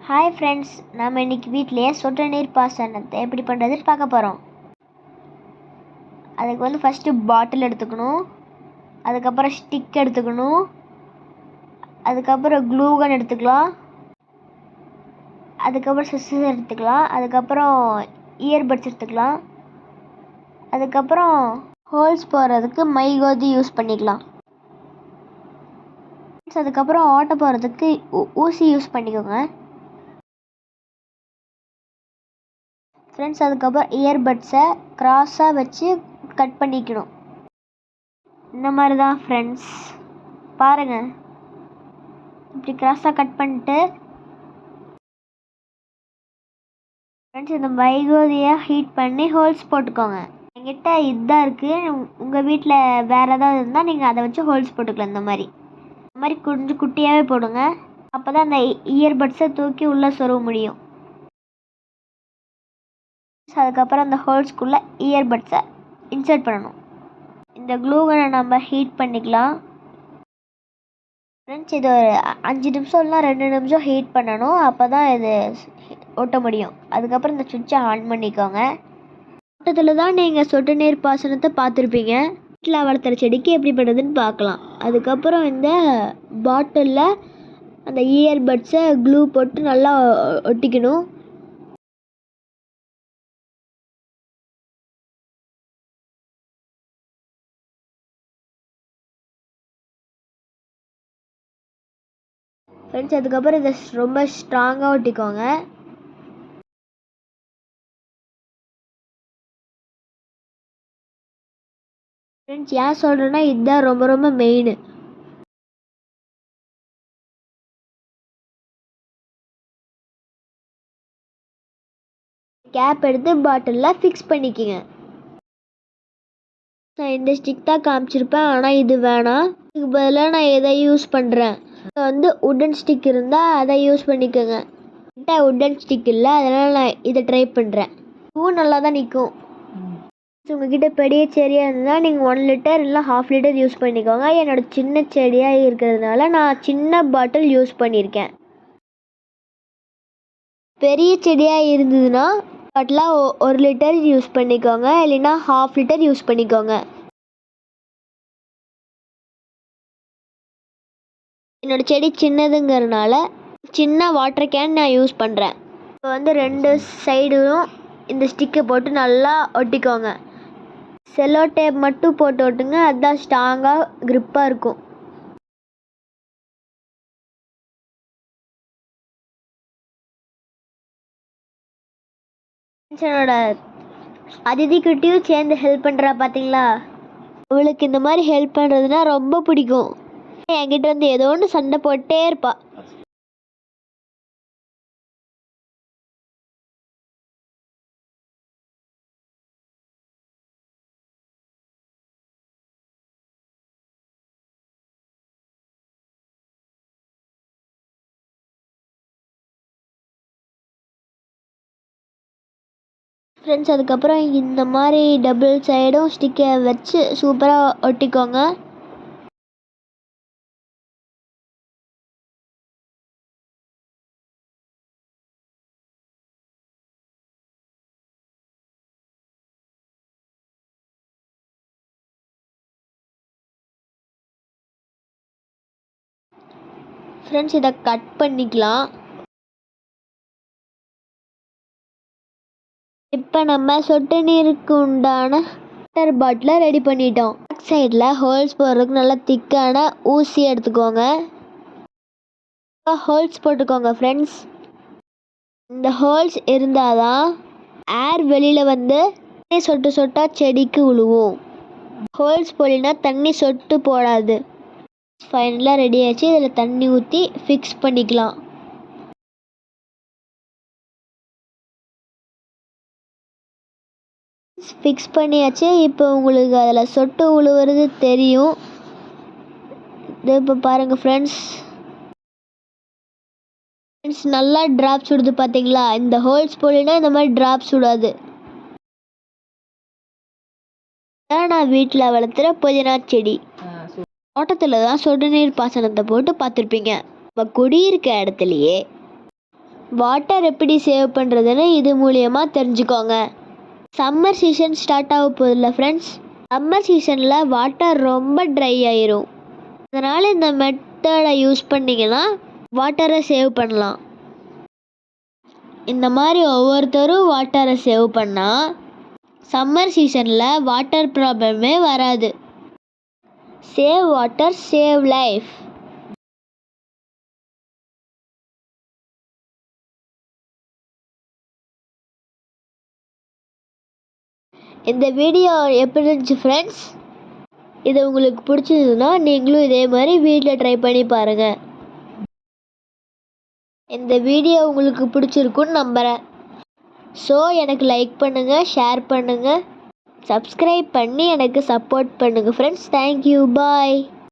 Hi friends, நம்ம இன்றைக்கி வீட்டிலேயே சொட்டு நீர் பாசனத்தை எப்படி பண்ணுறதுன்னு பார்க்க போகிறோம். அதுக்கு ஃபஸ்ட்டு பாட்டில் எடுத்துக்கணும், அதுக்கப்புறம் ஸ்டிக் எடுத்துக்கணும், அதுக்கப்புறம் க்ளூகன் எடுத்துக்கலாம், அதுக்கப்புறம் சிசர்ஸ் எடுத்துக்கலாம், அதுக்கப்புறம் இயர்பட்ஸ் எடுத்துக்கலாம், அதுக்கப்புறம் ஹோல்ஸ் போடுறதுக்கு மைகோதி யூஸ் பண்ணிக்கலாம். அதுக்கப்புறம் ஓட்ட போகிறதுக்கு ஊசி யூஸ் பண்ணிக்கோங்க ஃப்ரெண்ட்ஸ். அதுக்கப்புறம் இயர்பட்ஸை க்ராஸாக வச்சு கட் பண்ணிக்கணும். இந்த மாதிரி தான் ஃப்ரெண்ட்ஸ், பாருங்கள். இப்படி க்ராஸாக கட் பண்ணிட்டு ஃப்ரெண்ட்ஸ் இந்த மைகோதியை ஹீட் பண்ணி ஹோல்ஸ் போட்டுக்கோங்க. என்கிட்ட இதுதான் இருக்குது. உங்கள் வீட்டில் வேறு ஏதாவது இருந்தால் நீங்கள் அதை வச்சு ஹோல்ஸ் போட்டுக்கலாம். இந்த மாதிரி கொஞ்சம் குட்டியாகவே போடுங்க. அப்போ தான் அந்த இயர்பட்ஸை தூக்கி உள்ளே சொருக முடியும். அதுக்கப்புறம் அந்த ஹோல்ஸ்குள்ளே இயர்பட்ஸை இன்சர்ட் பண்ணணும். இந்த க்ளூகனை நம்ம ஹீட் பண்ணிக்கலாம் ஃப்ரெண்ட்ஸ். இது ஒரு 5 நிமிஷம் இல்லைனா 2 நிமிஷம் ஹீட் பண்ணணும். அப்போ தான் இது ஒட்ட முடியும். அதுக்கப்புறம் இந்த சுவிட்சை ஆன் பண்ணிக்கோங்க. தோட்டத்தில் தான் நீங்கள் சொட்டு நீர் பாசனத்தை பார்த்துருப்பீங்க. வீட்டில் வளர்த்துற செடிக்கு எப்படி பண்ணுறதுன்னு பார்க்கலாம். அதுக்கப்புறம் இந்த பாட்டிலில் அந்த இயர்பட்ஸை க்ளூ போட்டு நல்லா ஒட்டிக்கணும். ஃப்ரெண்ட்ஸ் அதுக்கப்புறம் இதை ரொம்ப ஸ்ட்ராங்காக ஒட்டிக்கோங்க. ஃப்ரெண்ட்ஸ் ஏன் சொல்கிறேன்னா இதுதான் ரொம்ப ரொம்ப மெயின். கேப் எடுத்து பாட்டிலில் ஃபிக்ஸ் பண்ணிக்கோங்க. நான் இந்த ஸ்டிக் தான் காமிச்சிருப்பேன், ஆனால் இது வேணாம். இதுக்கு பதிலாக நான் எதை யூஸ் பண்ணுறேன், உட்டன் ஸ்டிக் இருந்தால் அதை யூஸ் பண்ணிக்கோங்க. என்கிட்ட உட்டன் ஸ்டிக் இல்லை, அதனால் நான் இதை ட்ரை பண்ணுறேன். இதுவும் நல்லா தான் நிற்கும். உங்ககிட்ட பெரிய செடியாக இருந்தால் நீங்கள் 1 லிட்டர் இல்லை 1/2 லிட்டர் யூஸ் பண்ணிக்கோங்க. என்னோடய சின்ன செடியாக இருக்கிறதுனால நான் சின்ன பாட்டில் யூஸ் பண்ணியிருக்கேன். பெரிய செடியாக இருந்ததுன்னா பாட்டிலாக 1 லிட்டர் யூஸ் பண்ணிக்கோங்க, இல்லைன்னா 1/2 லிட்டர் யூஸ் பண்ணிக்கோங்க. என்னோடய செடி சின்னதுங்கிறதுனால சின்ன வாட்டர் கேன் நான் யூஸ் பண்ணுறேன். இப்போ 2 சைடும் இந்த ஸ்டிக்கை போட்டு நல்லா ஒட்டிக்கோங்க. செல்லோ டேப் மட்டும் போட்டு ஒட்டுங்க, அதுதான் ஸ்ட்ராங்காக க்ரிப்பாக இருக்கும். என்னோட அதிதி குட்டியும் சேர்ந்து ஹெல்ப் பண்ணுறா பார்த்தீங்களா. அவளுக்கு இந்த மாதிரி ஹெல்ப் பண்ணுறதுனா ரொம்ப பிடிக்கும். என்கிட்ட ஏதோ ஒன்று சண்டை போட்டே இருப்பா. ஃப்ரெண்ட்ஸ் அதுக்கப்புறம் இந்த மாதிரி டபுள் சைடும் ஸ்டிக்கை வச்சு சூப்பராக ஒட்டிக்கோங்க. ஃப்ரெண்ட்ஸ் இதை கட் பண்ணிக்கலாம். இப்போ நம்ம சொட்டு நீருக்கு உண்டான வாட்டர் பாட்டிலை ரெடி பண்ணிட்டோம். பேக் சைடில் ஹோல்ஸ் போடுறதுக்கு நல்லா திக்கான ஊசி எடுத்துக்கோங்க. ஹோல்ஸ் போட்டுக்கோங்க ஃப்ரெண்ட்ஸ். இந்த ஹோல்ஸ் இருந்தால் தான் ஏர் வெளியில் தண்ணி சொட்டு சொட்டாக செடிக்கு விழுவும். ஹோல்ஸ் போடலைன்னா தண்ணி சொட்டு போடாது. ஃபைனலாக ரெடி ஆச்சு. இதில் தண்ணி ஊற்றி ஃபிக்ஸ் பண்ணிக்கலாம். ஃபிக்ஸ் பண்ணியாச்சு. இப்போ உங்களுக்கு அதில் சொட்டு விழுவுறது தெரியும். இது இப்போ பாருங்கள் ஃப்ரெண்ட்ஸ், நல்லா ட்ராப்ஸ் விடுது பார்த்தீங்களா. இந்த ஹோல்ஸ் போடலைன்னா இந்த மாதிரி ட்ராப்ஸ் விடாது. நான் வீட்டில் வளர்த்துற புதினா செடி. தோட்டத்தில் தான் சொட்டு நீர் பாசனத்தை போட்டு பார்த்துருப்பீங்க. நம்ம குடியிருக்க இடத்துலையே வாட்டர் எப்படி சேவ் பண்ணுறதுன்னு இது மூலியமாக தெரிஞ்சுக்கோங்க. சம்மர் சீசன் ஸ்டார்ட் ஆக போகுதுல்ல ஃப்ரெண்ட்ஸ். சம்மர் சீசனில் வாட்டர் ரொம்ப ட்ரை ஆயிரும். அதனால் இந்த மெத்தடை யூஸ் பண்ணிங்கன்னா வாட்டரை சேவ் பண்ணலாம். இந்த மாதிரி ஒவ்வொருத்தரும் வாட்டரை சேவ் பண்ணால் சம்மர் சீசனில் வாட்டர் ப்ராப்ளமே வராது. Save water, save life. இந்த வீடியோ எப்படி இருந்துச்சு ஃப்ரெண்ட்ஸ்? இது உங்களுக்கு பிடிச்சதுன்னா நீங்களும் இதே மாதிரி வீட்டில் ட்ரை பண்ணி பாருங்கள். இந்த வீடியோ உங்களுக்கு பிடிச்சிருக்குன்னு நம்புகிறேன். ஸோ எனக்கு லைக் பண்ணுங்கள், ஷேர் பண்ணுங்கள், சப்ஸ்கிரைப் பண்ணி எனக்கு சப்போர்ட் பண்ணுங்கள் ஃப்ரெண்ட்ஸ். தேங்க்யூ, பாய்.